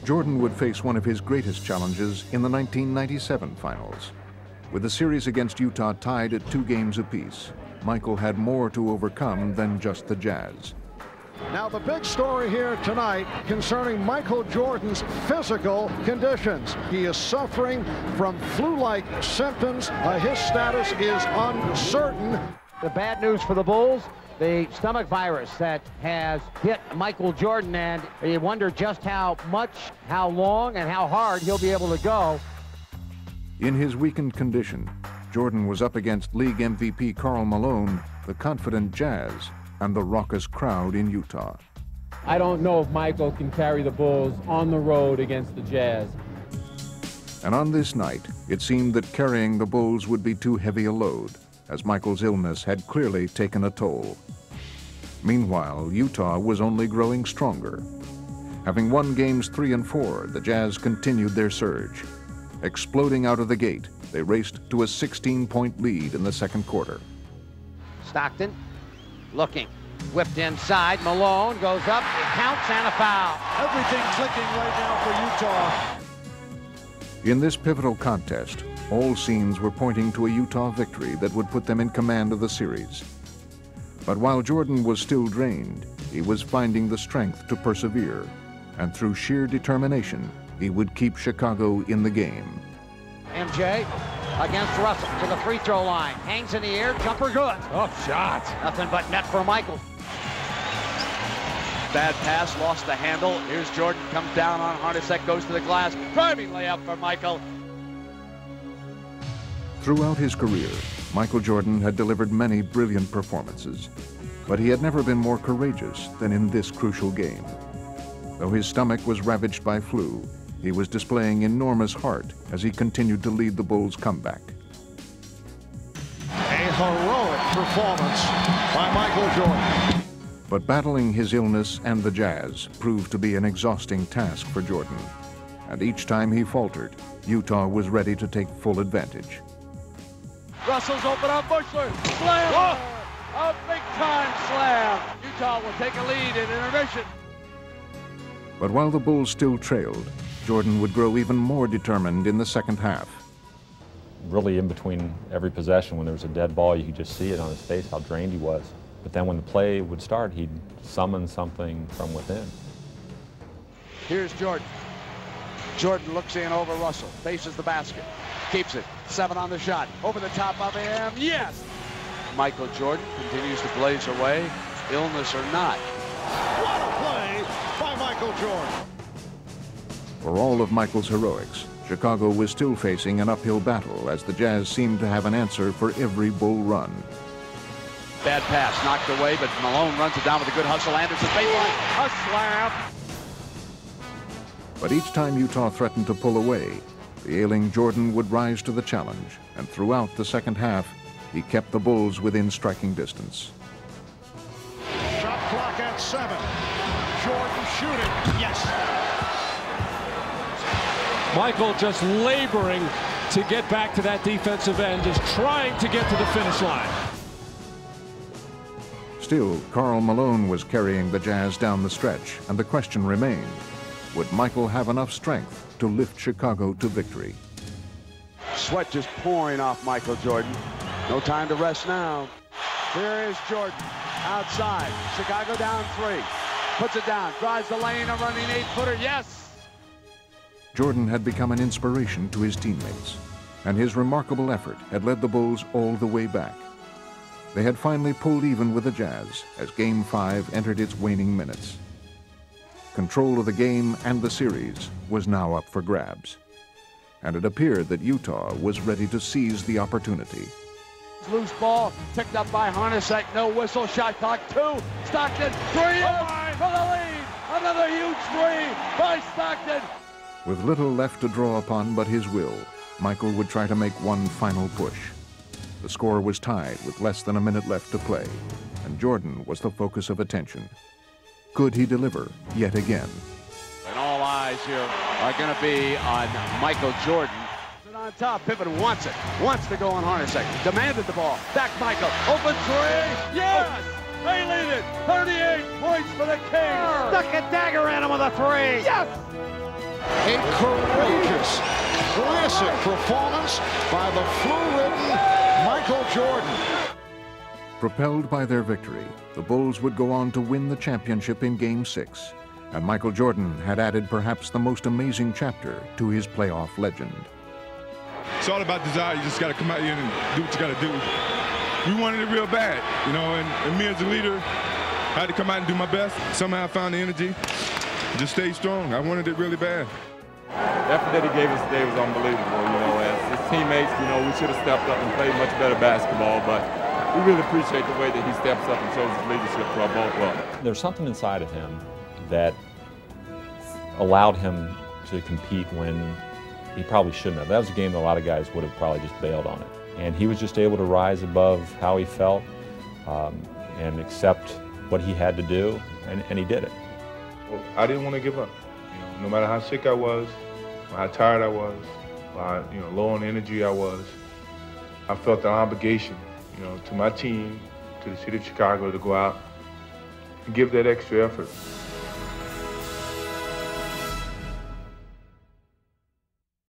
Jordan would face one of his greatest challenges in the 1997 finals. With the series against Utah tied at 2 games apiece, Michael had more to overcome than just the Jazz. Now the big story here tonight concerning Michael Jordan's physical conditions. He is suffering from flu-like symptoms. His status is uncertain. The bad news for the Bulls, the stomach virus that has hit Michael Jordan, and you wonder just how much, how long, and how hard he'll be able to go. In his weakened condition, Jordan was up against league MVP Karl Malone, the confident Jazz, and the raucous crowd in Utah. I don't know if Michael can carry the Bulls on the road against the Jazz. And on this night, it seemed that carrying the Bulls would be too heavy a load, as Michael's illness had clearly taken a toll. Meanwhile, Utah was only growing stronger. Having won games 3 and 4, the Jazz continued their surge. Exploding out of the gate, they raced to a 16-point lead in the second quarter. Stockton looking, whipped inside, Malone goes up, it counts, and a foul. Everything clicking right now for Utah. In this pivotal contest, all signs were pointing to a Utah victory that would put them in command of the series. But while Jordan was still drained, he was finding the strength to persevere, and through sheer determination, he would keep Chicago in the game. MJ against Russell to the free throw line, hangs in the air, jumper good. Oh, shot. Nothing but net for Michael. Bad pass, lost the handle. Here's Jordan, comes down on Hornacek, goes to the glass. Driving layup for Michael. Throughout his career, Michael Jordan had delivered many brilliant performances, but he had never been more courageous than in this crucial game. Though his stomach was ravaged by flu, he was displaying enormous heart as he continued to lead the Bulls' comeback. A heroic performance by Michael Jordan. But battling his illness and the Jazz proved to be an exhausting task for Jordan. And each time he faltered, Utah was ready to take full advantage. Russell's open on Bushler. Slam! Oh! A big-time slam. Utah will take a lead in intermission. But while the Bulls still trailed, Jordan would grow even more determined in the second half. Really, in between every possession, when there was a dead ball, you could just see it on his face, how drained he was. But then when the play would start, he'd summon something from within. Here's Jordan. Jordan looks in over Russell, faces the basket, keeps it. 7 on the shot, over the top of him, yes! Michael Jordan continues to blaze away, illness or not. What a play by Michael Jordan. For all of Michael's heroics, Chicago was still facing an uphill battle as the Jazz seemed to have an answer for every Bull run. Bad pass, knocked away, but Malone runs it down with a good hustle. Anderson baseline, a slam. But each time Utah threatened to pull away, the ailing Jordan would rise to the challenge, and throughout the second half, he kept the Bulls within striking distance. Shot clock at 7. Jordan shooting, yes. Michael just laboring to get back to that defensive end, just trying to get to the finish line. Still, Karl Malone was carrying the Jazz down the stretch, and the question remained, would Michael have enough strength to lift Chicago to victory? Sweat just pouring off Michael Jordan. No time to rest now. Here is Jordan, outside. Chicago down 3. Puts it down, drives the lane, a running 8-footer, yes! Jordan had become an inspiration to his teammates, and his remarkable effort had led the Bulls all the way back. They had finally pulled even with the Jazz as Game 5 entered its waning minutes. Control of the game and the series was now up for grabs, and it appeared that Utah was ready to seize the opportunity. Loose ball, picked up by Hornacek, no whistle, shot clock 2, Stockton, 3 for the lead! Another huge 3 by Stockton! With little left to draw upon but his will, Michael would try to make one final push. The score was tied with less than a minute left to play, and Jordan was the focus of attention. Could he deliver yet again? And all eyes here are going to be on Michael Jordan. On top, Pippen wants it, wants to go on Hornacek, demanded the ball, back Michael, open 3, yes! They lead it, 38 points for the Kings! Stuck a dagger at him with a 3, yes! A courageous, classic performance by the flu-ridden Michael Jordan. Propelled by their victory, the Bulls would go on to win the championship in Game 6, and Michael Jordan had added perhaps the most amazing chapter to his playoff legend. It's all about desire. You just got to come out here and do what you got to do. We wanted it real bad, you know, and me as a leader, I had to come out and do my best. Somehow I found the energy, just stay strong. I wanted it really bad. The effort that he gave us today was unbelievable, you know. As his teammates, you know, we should have stepped up and played much better basketball, but we really appreciate the way that he steps up and shows his leadership to our ball club. There's something inside of him that allowed him to compete when he probably shouldn't have. That was a game that a lot of guys would have probably just bailed on it. And he was just able to rise above how he felt and accept what he had to do, and he did it. Well, I didn't want to give up. You know, no matter how sick I was, or how tired I was, or how, you know, low on energy I was, I felt an obligation, you know, to my team, to the city of Chicago, to go out and give that extra effort.